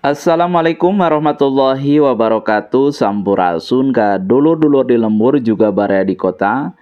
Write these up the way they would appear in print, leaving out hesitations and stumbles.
Assalamualaikum warahmatullahi wabarakatuh. Sampurasun ka dulur-dulur di lembur juga baraya di kota.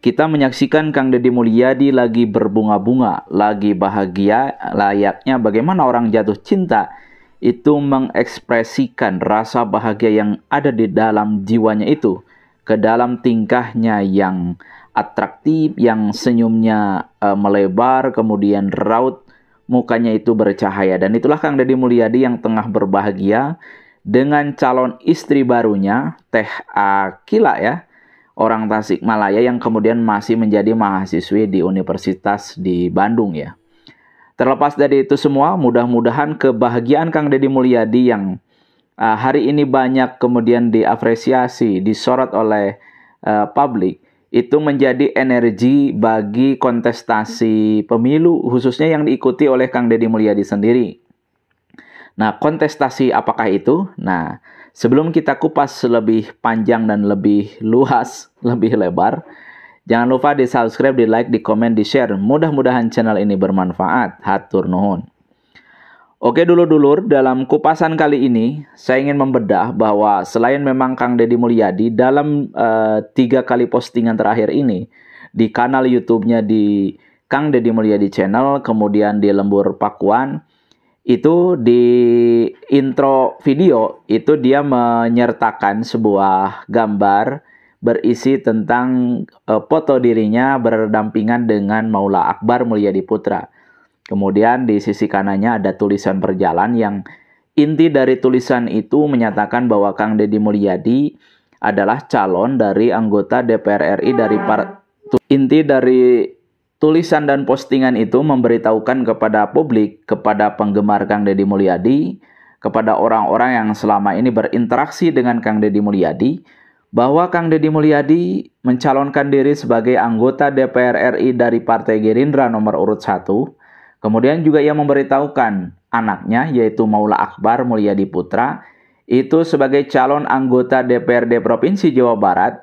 Kita menyaksikan Kang Deddy Mulyadi lagi berbunga-bunga, lagi bahagia, layaknya bagaimana orang jatuh cinta itu mengekspresikan rasa bahagia yang ada di dalam jiwanya itu ke dalam tingkahnya yang atraktif, yang senyumnya melebar, kemudian raut mukanya itu bercahaya. Dan itulah Kang Deddy Mulyadi yang tengah berbahagia dengan calon istri barunya, Teh Akila ya, orang Tasikmalaya yang kemudian masih menjadi mahasiswi di Universitas di Bandung ya. Terlepas dari itu semua, mudah-mudahan kebahagiaan Kang Deddy Mulyadi yang hari ini banyak kemudian diapresiasi, disorot oleh publik, itu menjadi energi bagi kontestasi pemilu khususnya yang diikuti oleh Kang Deddy Mulyadi sendiri. Nah, kontestasi apakah itu? Nah, sebelum kita kupas lebih panjang dan lebih luas, lebih lebar, jangan lupa di subscribe, di like, di komen, di share. Mudah-mudahan channel ini bermanfaat. Hatur nuhun. Oke dulur-dulur, dalam kupasan kali ini saya ingin membedah bahwa selain memang Kang Deddy Mulyadi dalam 3 kali postingan terakhir ini di kanal YouTube-nya di Kang Deddy Mulyadi Channel, kemudian di Lembur Pakuan, itu di intro video itu dia menyertakan sebuah gambar berisi tentang foto dirinya berdampingan dengan Maula Akbar Mulyadi Putra. Kemudian di sisi kanannya ada tulisan berjalan yang inti dari tulisan itu menyatakan bahwa Kang Deddy Mulyadi adalah calon dari anggota DPR RI dari inti dari tulisan dan postingan itu memberitahukan kepada publik, kepada penggemar Kang Deddy Mulyadi, kepada orang-orang yang selama ini berinteraksi dengan Kang Deddy Mulyadi, bahwa Kang Deddy Mulyadi mencalonkan diri sebagai anggota DPR RI dari Partai Gerindra nomor urut 1. Kemudian juga ia memberitahukan anaknya yaitu Maula Akbar Mulyadi Putra itu sebagai calon anggota DPRD Provinsi Jawa Barat,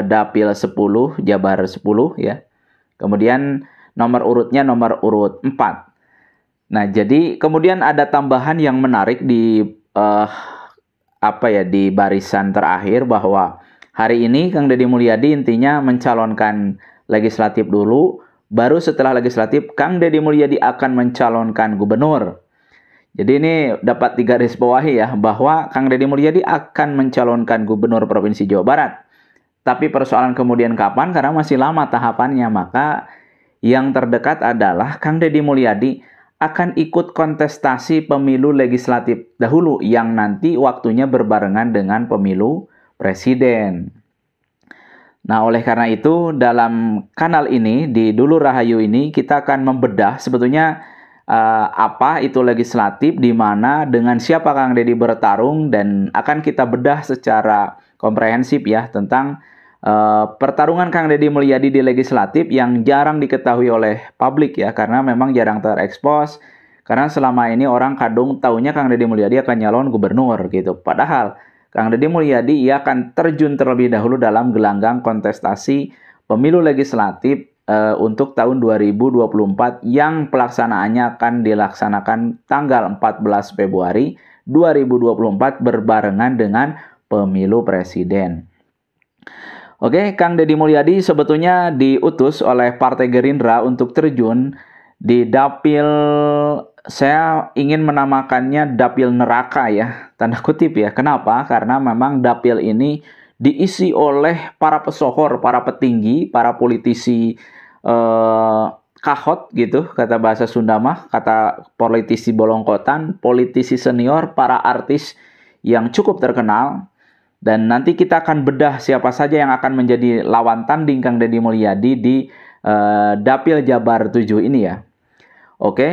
Dapil 10, Jabar 10 ya. Kemudian nomor urutnya nomor urut 4. Nah, jadi kemudian ada tambahan yang menarik di di barisan terakhir bahwa hari ini Kang Deddy Mulyadi intinya mencalonkan legislatif dulu. Baru setelah legislatif, Kang Deddy Mulyadi akan mencalonkan gubernur. Jadi ini dapat digarisbawahi ya, bahwa Kang Deddy Mulyadi akan mencalonkan gubernur Provinsi Jawa Barat. Tapi persoalan kemudian kapan, karena masih lama tahapannya, maka yang terdekat adalah Kang Deddy Mulyadi akan ikut kontestasi pemilu legislatif dahulu, yang nanti waktunya berbarengan dengan pemilu presiden. Nah, oleh karena itu, dalam kanal ini, di Dulur Rahayu ini, kita akan membedah sebetulnya apa itu legislatif, di mana, dengan siapa Kang Deddy bertarung, dan akan kita bedah secara komprehensif ya, tentang pertarungan Kang Deddy Mulyadi di legislatif yang jarang diketahui oleh publik ya, karena memang jarang terekspos, karena selama ini orang kadung taunya Kang Deddy Mulyadi akan nyalon gubernur gitu. Padahal Kang Deddy Mulyadi ia akan terjun terlebih dahulu dalam gelanggang kontestasi pemilu legislatif untuk tahun 2024 yang pelaksanaannya akan dilaksanakan tanggal 14 Februari 2024 berbarengan dengan pemilu presiden. Oke, Kang Deddy Mulyadi sebetulnya diutus oleh Partai Gerindra untuk terjun di dapil, saya ingin menamakannya dapil neraka ya, tanda kutip ya. Kenapa? Karena memang dapil ini diisi oleh para pesohor, para petinggi, para politisi kahot gitu, kata bahasa Sunda mah, kata politisi bolongkotan, politisi senior, para artis yang cukup terkenal. Dan nanti kita akan bedah siapa saja yang akan menjadi lawan tanding Kang Deddy Mulyadi di dapil Jabar 7 ini ya. Oke,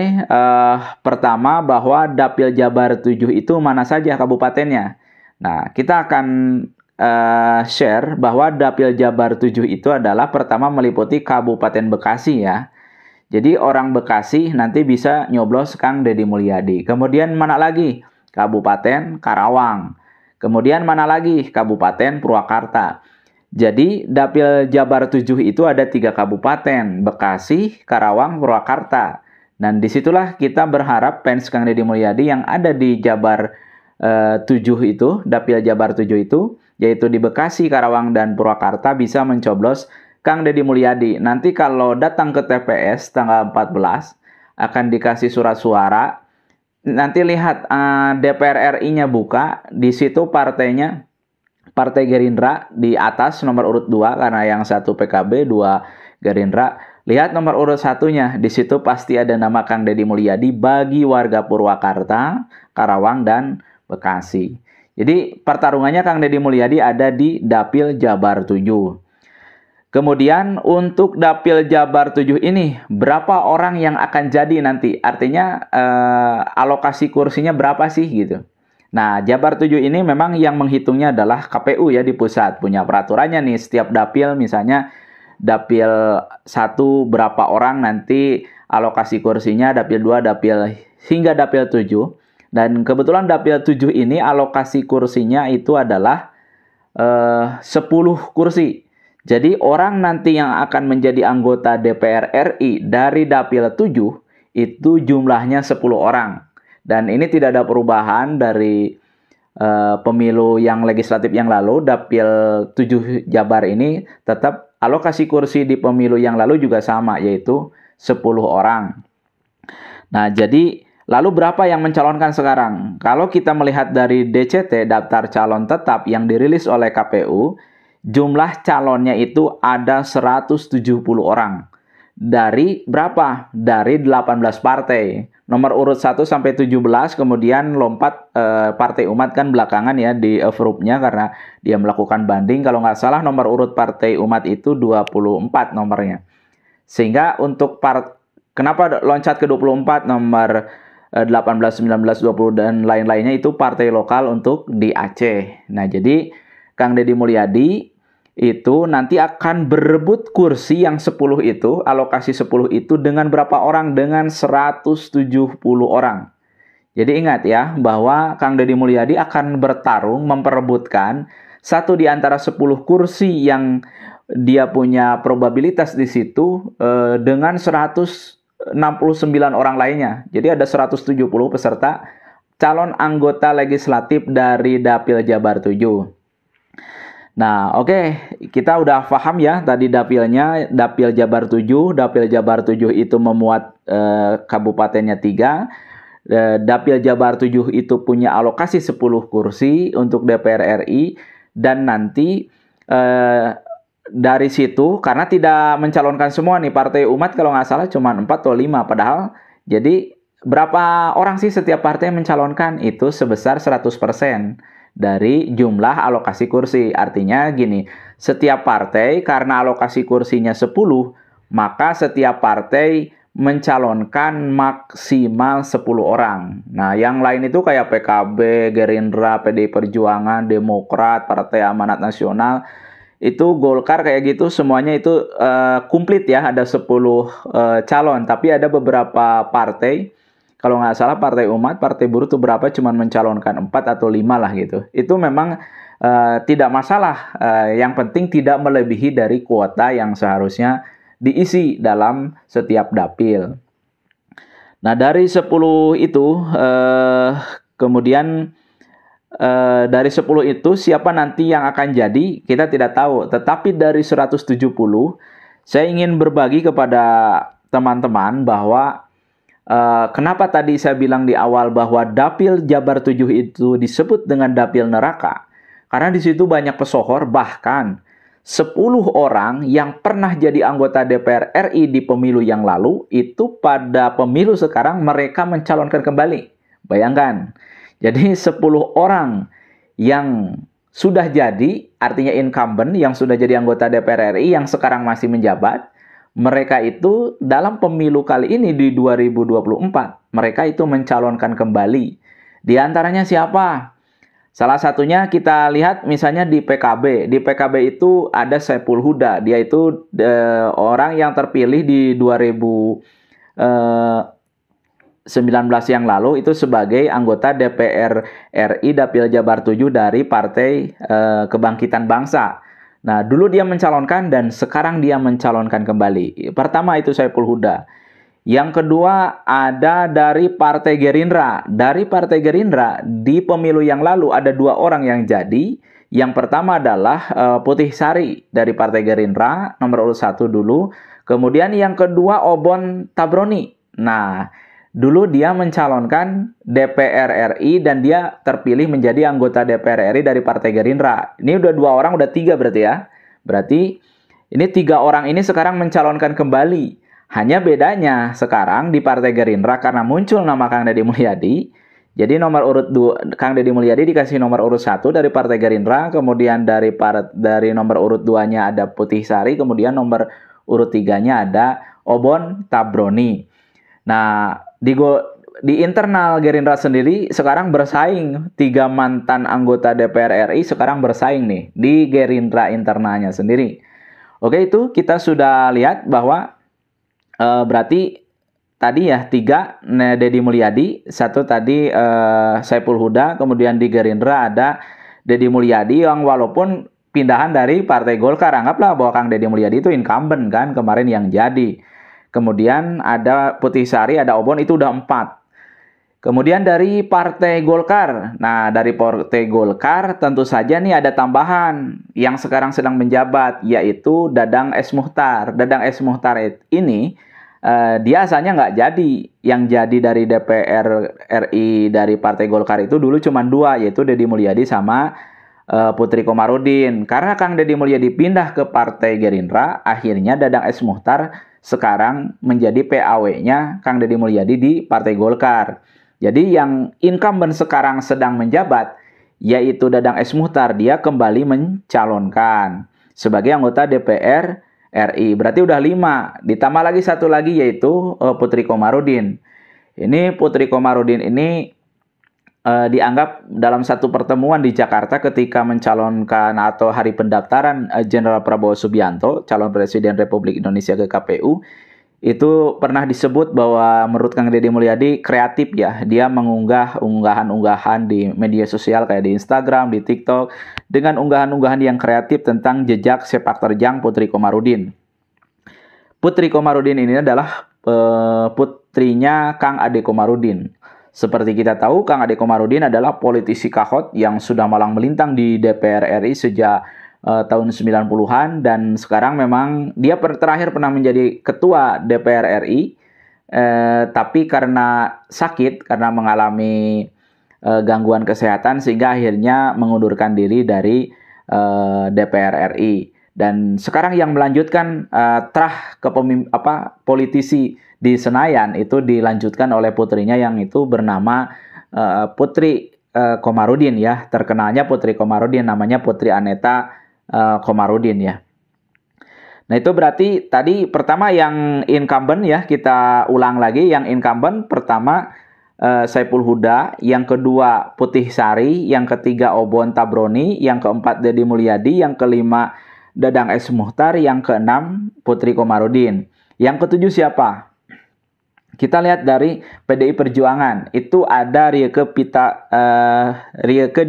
pertama bahwa dapil Jabar 7 itu mana saja kabupatennya. Nah, kita akan share bahwa dapil Jabar 7 itu adalah pertama meliputi Kabupaten Bekasi ya. Jadi orang Bekasi nanti bisa nyoblos Kang Deddy Mulyadi. Kemudian mana lagi? Kabupaten Karawang. Kemudian mana lagi? Kabupaten Purwakarta. Jadi dapil Jabar 7 itu ada 3 kabupaten, Bekasi, Karawang, Purwakarta. Dan disitulah kita berharap fans Kang Deddy Mulyadi yang ada di Jabar 7 itu, Dapil Jabar 7 itu, yaitu di Bekasi, Karawang, dan Purwakarta bisa mencoblos Kang Deddy Mulyadi. Nanti kalau datang ke TPS tanggal 14, akan dikasih surat suara. Nanti lihat DPR RI-nya buka, di situ partainya, Partai Gerindra di atas nomor urut 2, karena yang satu PKB, 2 Gerindra. Lihat nomor urut satunya, di situ pasti ada nama Kang Deddy Mulyadi bagi warga Purwakarta, Karawang, dan Bekasi. Jadi pertarungannya Kang Deddy Mulyadi ada di Dapil Jabar 7. Kemudian untuk Dapil Jabar 7 ini, berapa orang yang akan jadi nanti? Artinya alokasi kursinya berapa sih gitu. Nah, Jabar 7 ini memang yang menghitungnya adalah KPU ya di pusat. Punya peraturannya nih, setiap dapil misalnya Dapil 1 berapa orang nanti alokasi kursinya, Dapil 2, hingga Dapil 7. Dan kebetulan Dapil 7 ini alokasi kursinya itu adalah 10 kursi. Jadi orang nanti yang akan menjadi anggota DPR RI dari Dapil 7 itu jumlahnya 10 orang. Dan ini tidak ada perubahan dari pemilu yang legislatif yang lalu. Dapil 7 Jabar ini tetap alokasi kursi di pemilu yang lalu juga sama, yaitu 10 orang. Nah, jadi lalu berapa yang mencalonkan sekarang? Kalau kita melihat dari DCT, daftar calon tetap yang dirilis oleh KPU, jumlah calonnya itu ada 170 orang. Dari berapa? Dari 18 partai. Nomor urut 1 sampai 17, kemudian lompat Partai Umat kan belakangan ya di approve-nya karena dia melakukan banding. Kalau nggak salah nomor urut Partai Umat itu 24 nomornya. Sehingga untuk kenapa loncat ke 24, nomor 18, 19, 20 dan lain-lainnya itu partai lokal untuk di Aceh. Nah, jadi Kang Deddy Mulyadi itu nanti akan berebut kursi yang 10 itu, alokasi 10 itu dengan berapa orang? Dengan 170 orang. Jadi ingat ya, bahwa Kang Deddy Mulyadi akan bertarung memperebutkan satu di antara 10 kursi yang dia punya probabilitas di situ dengan 169 orang lainnya. Jadi ada 170 peserta calon anggota legislatif dari Dapil Jabar 7. Nah, oke, kita udah paham ya tadi dapilnya, Dapil Jabar 7. Dapil Jabar 7 itu memuat kabupatennya 3. Dapil Jabar 7 itu punya alokasi 10 kursi untuk DPR RI. Dan nanti dari situ, karena tidak mencalonkan semua nih, Partai Umat kalau nggak salah cuma 4 atau 5. Padahal, jadi berapa orang sih setiap partai mencalonkan? Itu sebesar 100% dari jumlah alokasi kursi. Artinya gini, setiap partai karena alokasi kursinya 10, maka setiap partai mencalonkan maksimal 10 orang. Nah, yang lain itu kayak PKB, Gerindra, PDI Perjuangan, Demokrat, Partai Amanat Nasional, itu Golkar kayak gitu, semuanya itu komplit ya, ada 10 calon. Tapi ada beberapa partai, kalau nggak salah Partai Umat, Partai Buruh itu berapa, cuman mencalonkan 4 atau 5 lah gitu. Itu memang tidak masalah. Yang penting tidak melebihi dari kuota yang seharusnya diisi dalam setiap dapil. Nah, dari 10 itu, kemudian dari 10 itu siapa nanti yang akan jadi, kita tidak tahu. Tetapi dari 170, saya ingin berbagi kepada teman-teman bahwa kenapa tadi saya bilang di awal bahwa Dapil Jabar 7 itu disebut dengan Dapil Neraka? Karena di situ banyak pesohor, bahkan 10 orang yang pernah jadi anggota DPR RI di pemilu yang lalu, itu pada pemilu sekarang mereka mencalonkan kembali. Bayangkan, jadi 10 orang yang sudah jadi, artinya incumbent, yang sudah jadi anggota DPR RI, yang sekarang masih menjabat, mereka itu dalam pemilu kali ini di 2024, mereka itu mencalonkan kembali. Di antaranya siapa? Salah satunya kita lihat misalnya di PKB. Di PKB itu ada Saiful Huda. Dia itu orang yang terpilih di 2019 yang lalu itu sebagai anggota DPR RI Dapil Jabar 7 dari Partai Kebangkitan Bangsa. Nah, dulu dia mencalonkan dan sekarang dia mencalonkan kembali. Pertama itu Saiful Huda. Yang kedua ada dari Partai Gerindra. Dari Partai Gerindra di pemilu yang lalu ada 2 orang yang jadi. Yang pertama adalah Putih Sari dari Partai Gerindra, nomor urut 1 dulu. Kemudian yang kedua Obon Tabroni. Nah, dulu dia mencalonkan DPR RI dan dia terpilih menjadi anggota DPR RI dari Partai Gerindra. Ini udah 2 orang, udah 3 berarti ya. Berarti ini 3 orang ini sekarang mencalonkan kembali. Hanya bedanya sekarang di Partai Gerindra karena muncul nama Kang Deddy Mulyadi. Jadi nomor urut 2, Kang Deddy Mulyadi dikasih nomor urut 1 dari Partai Gerindra. Kemudian dari nomor urut 2-nya ada Putih Sari. Kemudian nomor urut 3-nya ada Obon Tabroni. Nah, di internal Gerindra sendiri sekarang bersaing. 3 mantan anggota DPR RI sekarang bersaing nih di Gerindra internalnya sendiri. Oke, itu kita sudah lihat bahwa berarti tadi ya 3 Deddy Mulyadi, 1 tadi Saiful Huda, kemudian di Gerindra ada Deddy Mulyadi yang walaupun pindahan dari Partai Golkar, anggaplah bahwa Kang Deddy Mulyadi itu incumbent kan kemarin yang jadi. Kemudian ada Putih Sari, ada Obon, itu udah 4. Kemudian dari Partai Golkar. Nah, dari Partai Golkar tentu saja nih ada tambahan yang sekarang sedang menjabat, yaitu Dadang S. Muchtar. Dadang S. Muchtar ini dia asalnya nggak jadi. Yang jadi dari DPR RI dari Partai Golkar itu dulu cuma 2, yaitu Deddy Mulyadi sama Putri Komarudin. Karena Kang Deddy Mulyadi pindah ke Partai Gerindra, akhirnya Dadang S. Muchtar sekarang menjadi PAW-nya Kang Deddy Mulyadi di Partai Golkar. Jadi yang incumbent sekarang sedang menjabat, yaitu Dadang S. Muchtar, dia kembali mencalonkan sebagai anggota DPR RI. Berarti udah 5. Ditambah lagi 1 lagi yaitu Putri Komarudin. Ini Putri Komarudin ini dianggap dalam satu pertemuan di Jakarta ketika mencalonkan atau hari pendaftaran Jenderal Prabowo Subianto, calon Presiden Republik Indonesia ke KPU, itu pernah disebut bahwa menurut Kang Deddy Mulyadi kreatif ya. Dia mengunggah unggahan-unggahan di media sosial kayak di Instagram, di TikTok, dengan unggahan-unggahan yang kreatif tentang jejak sepak terjang Putri Komarudin. Putri Komarudin ini adalah putrinya Kang Ade Komarudin. Seperti kita tahu, Kang Ade Komarudin adalah politisi kahot yang sudah malang melintang di DPR RI sejak tahun 90-an, dan sekarang memang dia terakhir pernah menjadi ketua DPR RI, tapi karena sakit, karena mengalami gangguan kesehatan sehingga akhirnya mengundurkan diri dari DPR RI. Dan sekarang yang melanjutkan terah politisi di Senayan itu dilanjutkan oleh putrinya yang itu bernama Putri Komarudin ya. Terkenalnya Putri Komarudin, namanya Putri Aneta Komarudin ya. Nah, itu berarti tadi pertama yang incumbent ya, kita ulang lagi. Yang incumbent pertama Saiful Huda, yang kedua Putih Sari, yang ketiga Obon Tabroni, yang keempat Deddy Mulyadi, yang kelima Dadang S. Muchtar, yang keenam Putri Komarudin. Yang ketujuh siapa? Kita lihat dari PDI Perjuangan, itu ada Rieke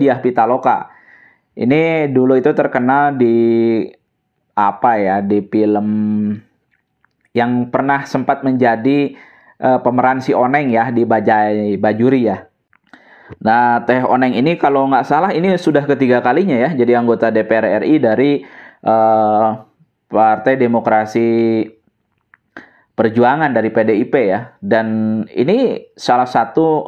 Diah Pitaloka. Ini dulu itu terkenal di di film yang pernah sempat menjadi pemeran si Oneng ya di Bajai Bajuri ya. Nah, Teh Oneng ini kalau nggak salah ini sudah ketiga kalinya ya jadi anggota DPR RI dari Partai Demokrasi Perjuangan dari PDIP ya. Dan ini salah satu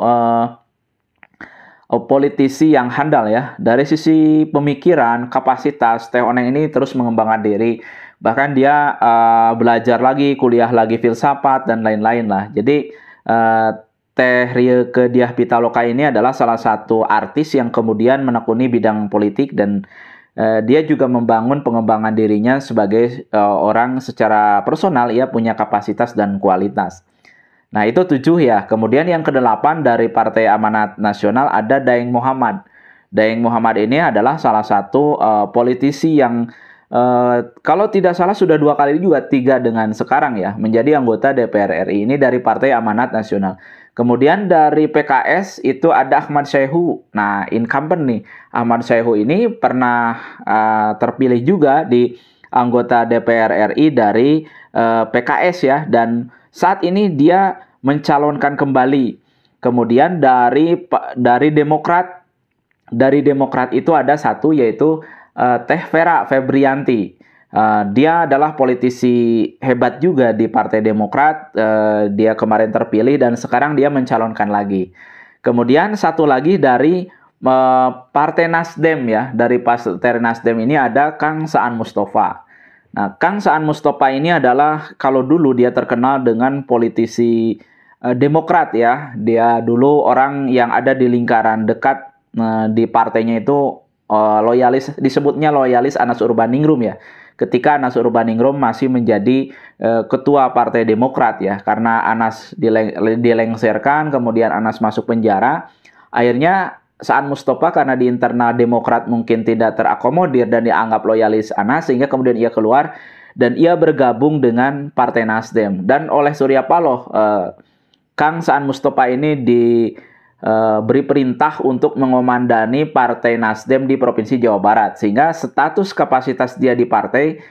politisi yang handal ya. Dari sisi pemikiran, kapasitas, Teh Oneng ini terus mengembangkan diri. Bahkan dia belajar lagi, kuliah lagi filsafat dan lain-lain lah. Jadi Teh Rieke Diah Pitaloka ini adalah salah satu artis yang kemudian menekuni bidang politik, dan dia juga membangun pengembangan dirinya sebagai orang secara personal, ia punya kapasitas dan kualitas. Nah, itu 7 ya. Kemudian yang ke-8 dari Partai Amanat Nasional ada Daeng Muhammad. Daeng Muhammad ini adalah salah satu politisi yang kalau tidak salah sudah 2 kali juga 3 dengan sekarang ya menjadi anggota DPR RI. Ini dari Partai Amanat Nasional. Kemudian dari PKS itu ada Ahmad Syaihu. Nah, incumbent nih. Ahmad Syaihu ini pernah terpilih juga di anggota DPR RI dari PKS ya, dan saat ini dia mencalonkan kembali. Kemudian dari Demokrat itu ada satu, yaitu Teh Vera Febrianti. Dia adalah politisi hebat juga di Partai Demokrat. Dia kemarin terpilih dan sekarang dia mencalonkan lagi. Kemudian satu lagi dari Partai Nasdem ya. Dari Partai Nasdem ini ada Kang Saan Mustafa. Nah, Kang Saan Mustafa ini adalah, kalau dulu dia terkenal dengan politisi Demokrat ya. Dia dulu orang yang ada di lingkaran dekat di partainya itu loyalis, disebutnya loyalis Anas Urbaningrum ya. Ketika Anas Urbaningrum masih menjadi ketua Partai Demokrat ya. Karena Anas dilengserkan, kemudian Anas masuk penjara. Akhirnya Saan Mustafa karena di internal Demokrat mungkin tidak terakomodir dan dianggap loyalis Anas, sehingga kemudian ia keluar dan ia bergabung dengan Partai Nasdem. Dan oleh Surya Paloh, Kang Saan Mustafa ini diberi perintah untuk mengomandani Partai Nasdem di Provinsi Jawa Barat. Sehingga status kapasitas dia di partai,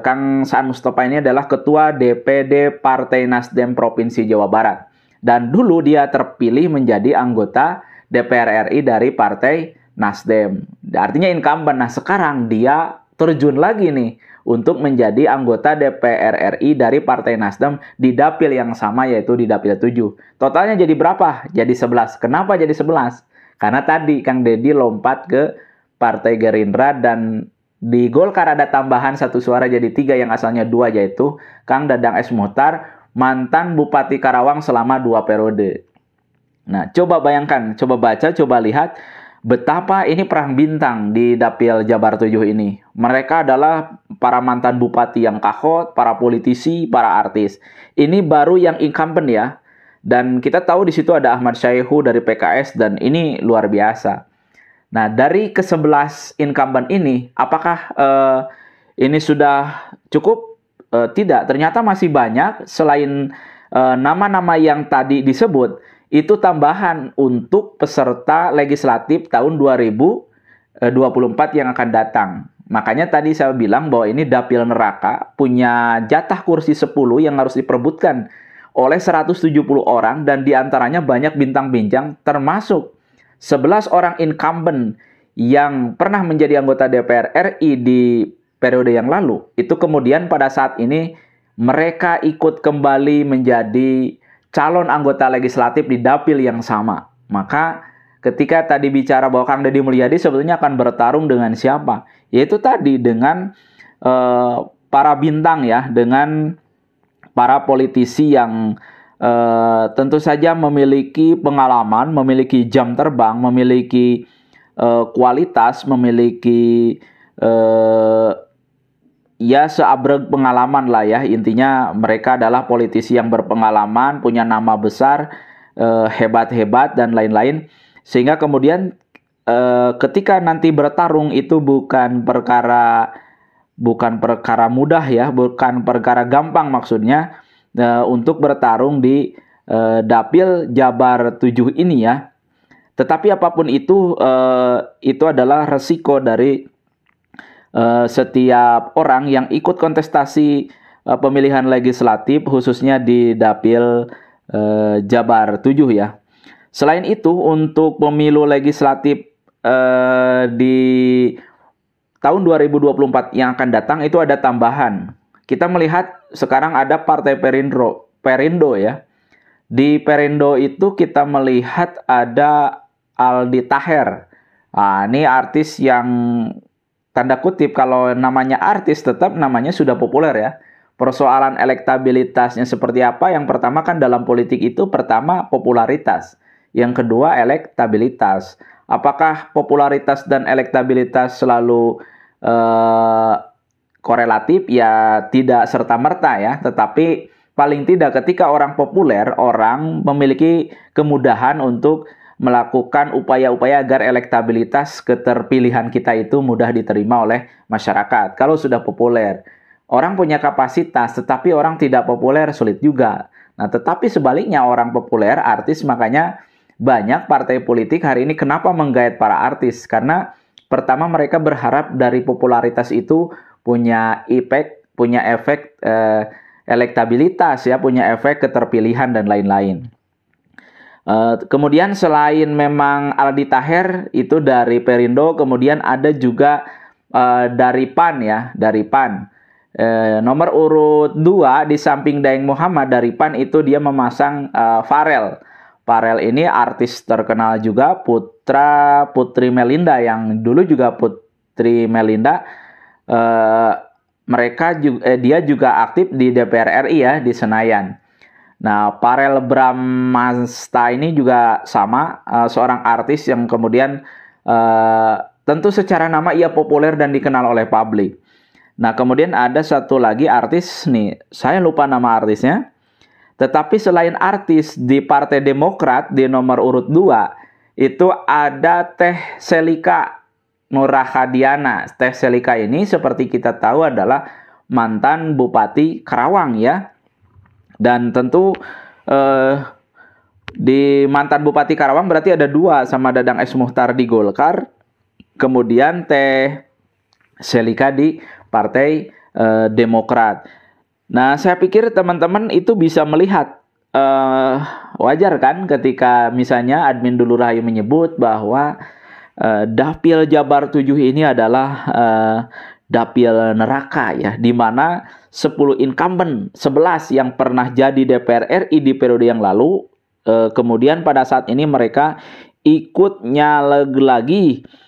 Kang Saan Mustafa ini adalah Ketua DPD Partai Nasdem Provinsi Jawa Barat. Dan dulu dia terpilih menjadi anggota DPR RI dari Partai Nasdem. Artinya incumbent. Nah, sekarang dia terjun lagi nih untuk menjadi anggota DPR RI dari Partai Nasdem di dapil yang sama, yaitu di dapil 7. Totalnya jadi berapa? Jadi 11. Kenapa jadi 11? Karena tadi Kang Deddy lompat ke Partai Gerindra dan di Golkar ada tambahan 1 suara jadi 3 yang asalnya 2, yaitu Kang Dadang S. Muhtar, mantan Bupati Karawang selama 2 periode. Nah, coba bayangkan, coba baca, coba lihat betapa ini perang bintang di dapil Jabar 7 ini. Mereka adalah para mantan bupati yang kahot, para politisi, para artis. Ini baru yang incumbent ya. Dan kita tahu di situ ada Ahmad Syaihu dari PKS dan ini luar biasa. Nah, dari ke-11 incumbent ini, apakah ini sudah cukup? Tidak, ternyata masih banyak selain nama-nama yang tadi disebut. Itu tambahan untuk peserta legislatif tahun 2024 yang akan datang. Makanya tadi saya bilang bahwa ini dapil neraka, punya jatah kursi 10 yang harus diperebutkan oleh 170 orang, dan diantaranya banyak bintang-bintang, termasuk 11 orang incumbent yang pernah menjadi anggota DPR RI di periode yang lalu. Itu kemudian pada saat ini mereka ikut kembali menjadi calon anggota legislatif di dapil yang sama. Maka ketika tadi bicara bahwa Kang Deddy Mulyadi sebetulnya akan bertarung dengan siapa? Yaitu tadi dengan para bintang ya, dengan para politisi yang tentu saja memiliki pengalaman, memiliki jam terbang, memiliki kualitas, memiliki ya seabrek pengalaman lah ya. Intinya mereka adalah politisi yang berpengalaman, punya nama besar, hebat-hebat dan lain-lain. Sehingga kemudian ketika nanti bertarung itu bukan perkara mudah ya, bukan perkara gampang maksudnya untuk bertarung di dapil Jabar 7 ini ya. Tetapi apapun itu adalah resiko dari setiap orang yang ikut kontestasi pemilihan legislatif, khususnya di dapil Jabar 7 ya. Selain itu, untuk pemilu legislatif di tahun 2024 yang akan datang itu ada tambahan. Kita melihat sekarang ada Partai Perindo ya. Di Perindo itu kita melihat ada Aldi Taher. Nah, ini artis yang tanda kutip, kalau namanya artis tetap namanya sudah populer ya. Persoalan elektabilitasnya seperti apa? Yang pertama kan dalam politik itu pertama popularitas. Yang kedua elektabilitas. Apakah popularitas dan elektabilitas selalu korelatif? Ya tidak serta-merta ya. Tetapi paling tidak ketika orang populer, orang memiliki kemudahan untuk melakukan upaya-upaya agar elektabilitas keterpilihan kita itu mudah diterima oleh masyarakat. Kalau sudah populer, orang punya kapasitas, tetapi orang tidak populer sulit juga. Nah, tetapi sebaliknya orang populer, artis, makanya banyak partai politik hari ini kenapa menggait para artis? Karena pertama mereka berharap dari popularitas itu punya efek elektabilitas ya, punya efek keterpilihan dan lain-lain. Kemudian selain memang Aldi Taher itu dari Perindo, kemudian ada juga dari PAN ya, dari PAN. Nomor urut 2 di samping Daeng Muhammad dari PAN itu dia memasang Farel. Farel ini artis terkenal juga, putra Putri Melinda yang dulu juga Putri Melinda. Dia juga aktif di DPR RI ya, di Senayan. Nah, Farel Bramasta ini juga sama, seorang artis yang kemudian tentu secara nama ia populer dan dikenal oleh publik. Nah, kemudian ada satu lagi artis nih, saya lupa nama artisnya. Tetapi selain artis di Partai Demokrat di nomor urut 2, itu ada Teh Selika Nurahadiana. Teh Selika ini seperti kita tahu adalah mantan Bupati Karawang ya. Dan tentu di mantan Bupati Karawang berarti ada 2, sama Dadang S. Muhtar di Golkar, kemudian Teh Selika di Partai Demokrat. Nah, saya pikir teman-teman itu bisa melihat, wajar kan ketika misalnya admin Dulu Rahayu menyebut bahwa Dapil Jabar 7 ini adalah dapil neraka ya, di mana 10 incumbent, 11 yang pernah jadi DPR RI di periode yang lalu, kemudian pada saat ini mereka ikut nyaleg lagi,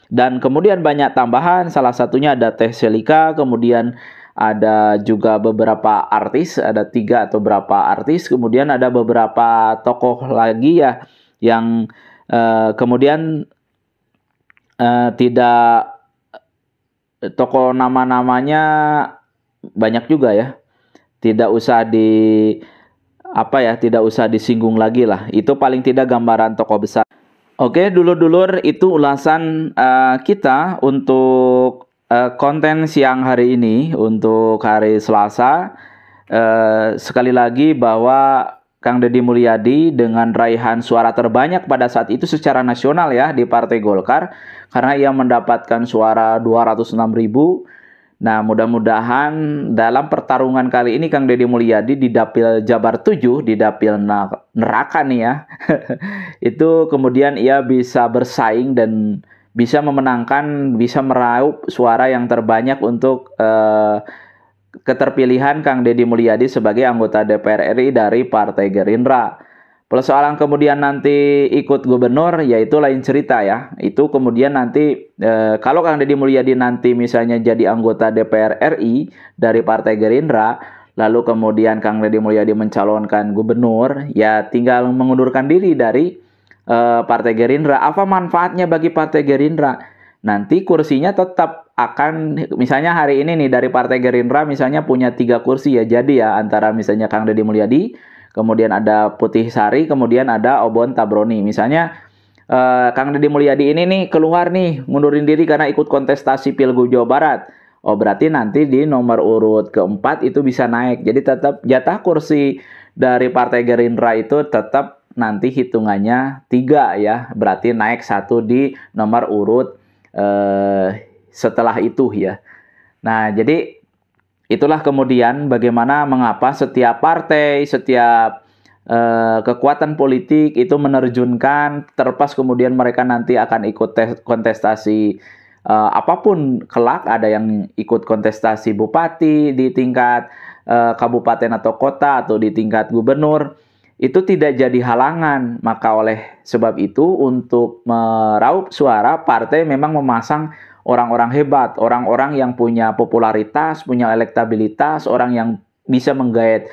dan kemudian banyak tambahan, salah satunya ada Teh Selika, kemudian ada juga beberapa artis, ada 3 atau berapa artis, kemudian ada beberapa tokoh lagi ya yang kemudian tidak, tokoh nama-namanya banyak juga ya. Tidak usah tidak usah disinggung lagi lah. Itu paling tidak gambaran tokoh besar. Oke, dulur-dulur, itu ulasan kita untuk konten siang hari ini, untuk hari Selasa. Sekali lagi bahwa Kang Deddy Mulyadi dengan raihan suara terbanyak pada saat itu secara nasional ya di Partai Golkar, karena ia mendapatkan suara 206.000. Nah, mudah-mudahan dalam pertarungan kali ini Kang Deddy Mulyadi di Dapil Jabar 7, di Dapil neraka nih ya, itu kemudian ia bisa bersaing dan bisa memenangkan, bisa meraup suara yang terbanyak untuk keterpilihan Kang Deddy Mulyadi sebagai anggota DPR RI dari Partai Gerindra. Persoalan kemudian nanti ikut gubernur, yaitu lain cerita ya. Itu kemudian nanti kalau Kang Deddy Mulyadi nanti misalnya jadi anggota DPR RI dari Partai Gerindra, lalu kemudian Kang Deddy Mulyadi mencalonkan gubernur, ya tinggal mengundurkan diri dari Partai Gerindra. Apa manfaatnya bagi Partai Gerindra? Nanti kursinya tetap akan, misalnya hari ini nih dari Partai Gerindra misalnya punya 3 kursi ya, jadi ya antara misalnya Kang Deddy Mulyadi, kemudian ada Putih Sari, kemudian ada Obon Tabroni. Misalnya Kang Deddy Mulyadi ini nih keluar nih, ngundurin diri karena ikut kontestasi Pilgub Jawa Barat. Oh, berarti nanti di nomor urut keempat itu bisa naik. Jadi tetap jatah kursi dari Partai Gerindra itu tetap nanti hitungannya 3 ya. Berarti naik 1 di nomor urut setelah itu ya. Nah, jadi itulah kemudian bagaimana mengapa setiap partai, setiap kekuatan politik itu menerjunkan, terlepas kemudian mereka nanti akan ikut kontestasi apapun kelak, ada yang ikut kontestasi bupati di tingkat kabupaten atau kota atau di tingkat gubernur, itu tidak jadi halangan. Maka oleh sebab itu untuk meraup suara, partai memang memasang orang-orang hebat, orang-orang yang punya popularitas, punya elektabilitas, orang yang bisa menggait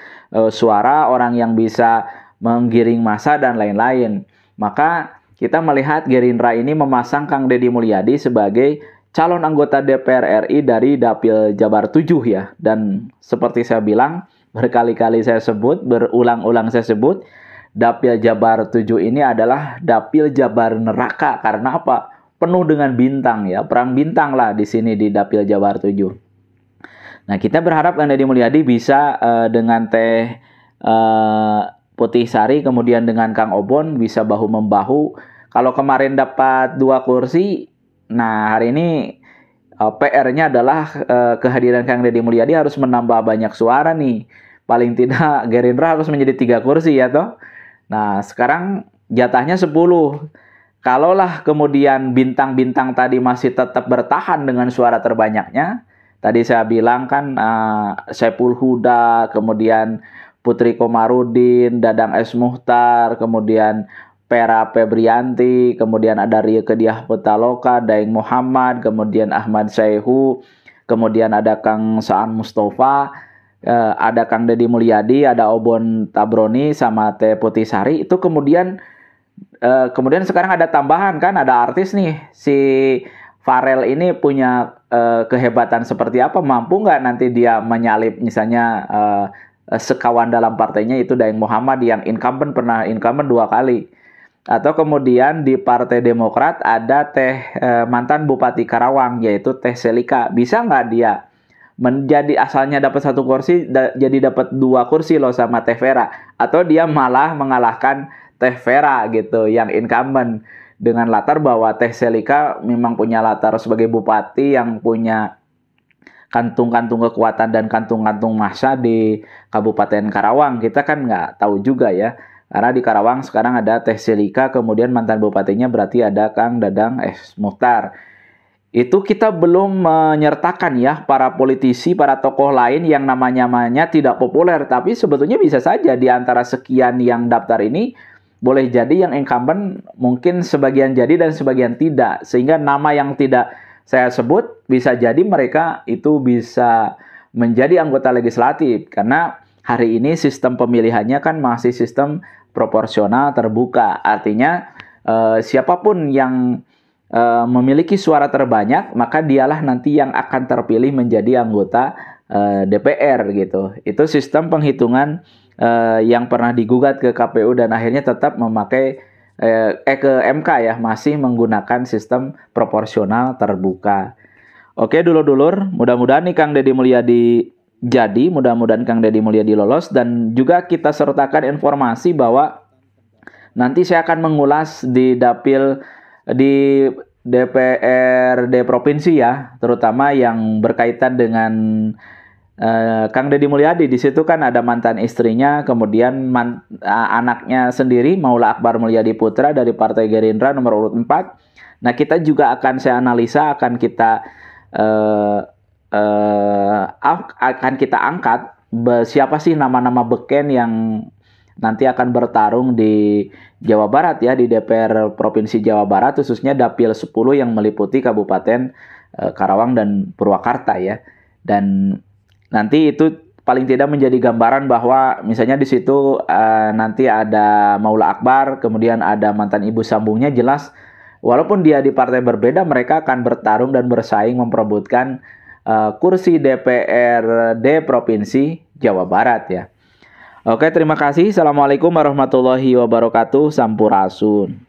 suara, orang yang bisa menggiring massa dan lain-lain. Maka kita melihat Gerindra ini memasang Kang Deddy Mulyadi sebagai calon anggota DPR RI dari Dapil Jabar 7 ya. Dan seperti saya bilang, berkali-kali saya sebut, berulang-ulang saya sebut, Dapil Jabar 7 ini adalah Dapil Jabar neraka. Karena apa? Penuh dengan bintang ya, perang bintang lah di sini di Dapil Jabar 7. Nah, kita berharap Kang Deddy Mulyadi bisa dengan Teh Putih Sari, kemudian dengan Kang Obon bisa bahu-membahu. Kalau kemarin dapat 2 kursi, nah hari ini PR-nya adalah kehadiran Kang Deddy Mulyadi harus menambah banyak suara nih. paling tidak Gerindra harus menjadi 3 kursi ya toh. Nah, sekarang jatahnya 10. Kalaulah kemudian bintang-bintang tadi masih tetap bertahan dengan suara terbanyaknya, tadi saya bilang kan Saiful Huda, kemudian Putri Komarudin, Dadang S. Muhtar, kemudian Pera Febrianti, kemudian ada Rieke Diah Pitaloka, Daeng Muhammad, kemudian Ahmad Saihu, kemudian ada Kang Saan Mustafa, ada Kang Deddy Mulyadi, ada Obon Tabroni sama Teh Putisari. Itu kemudian sekarang ada tambahan kan, ada artis nih, si Farel ini punya kehebatan seperti apa, mampu nggak nanti dia menyalip misalnya sekawan dalam partainya itu Daeng Muhammad yang pernah incumbent 2 kali. Atau kemudian di Partai Demokrat ada mantan Bupati Karawang yaitu Teh Selika, bisa nggak dia menjadi asalnya dapat 1 kursi jadi dapat 2 kursi loh sama Teh Vera, atau dia malah mengalahkan Teh Vera gitu yang incumbent, dengan latar bahwa Teh Selika memang punya latar sebagai bupati yang punya kantung-kantung kekuatan dan kantung-kantung massa di Kabupaten Karawang. Kita kan nggak tahu juga ya, karena di Karawang sekarang ada Teh Selika, kemudian mantan bupatinya berarti ada Kang Dadang S. Muhtar. Itu kita belum menyertakan ya para politisi, para tokoh lain yang namanya tidak populer, tapi sebetulnya bisa saja di antara sekian yang daftar ini boleh jadi yang incumbent mungkin sebagian jadi dan sebagian tidak. Sehingga nama yang tidak saya sebut bisa jadi mereka itu bisa menjadi anggota legislatif. Karena hari ini sistem pemilihannya kan masih sistem proporsional terbuka. Artinya siapapun yang memiliki suara terbanyak, maka dialah nanti yang akan terpilih menjadi anggota DPR gitu. Itu sistem penghitungan yang pernah digugat ke KPU dan akhirnya tetap memakai ke MK ya, masih menggunakan sistem proporsional terbuka. Oke dulur-dulur, mudah-mudahan nih Kang Deddy Mulyadi jadi, mudah-mudahan Kang Deddy Mulyadi lolos, dan juga kita sertakan informasi bahwa nanti saya akan mengulas di dapil di DPRD provinsi ya, terutama yang berkaitan dengan Kang Deddy Mulyadi. Di situ kan ada mantan istrinya, kemudian anaknya sendiri Maula Akbar Mulyadi Putra dari Partai Gerindra nomor urut 4. Nah, kita juga saya analisa, akan kita angkat siapa sih nama-nama beken yang nanti akan bertarung di Jawa Barat ya, di DPR Provinsi Jawa Barat, khususnya Dapil 10 yang meliputi Kabupaten Karawang dan Purwakarta ya. Dan nanti itu paling tidak menjadi gambaran bahwa misalnya di situ nanti ada Maula Akbar, kemudian ada mantan ibu sambungnya, jelas walaupun dia di partai berbeda, mereka akan bertarung dan bersaing memperebutkan kursi DPRD Provinsi Jawa Barat ya. Oke, terima kasih. Assalamualaikum warahmatullahi wabarakatuh. Sampurasun.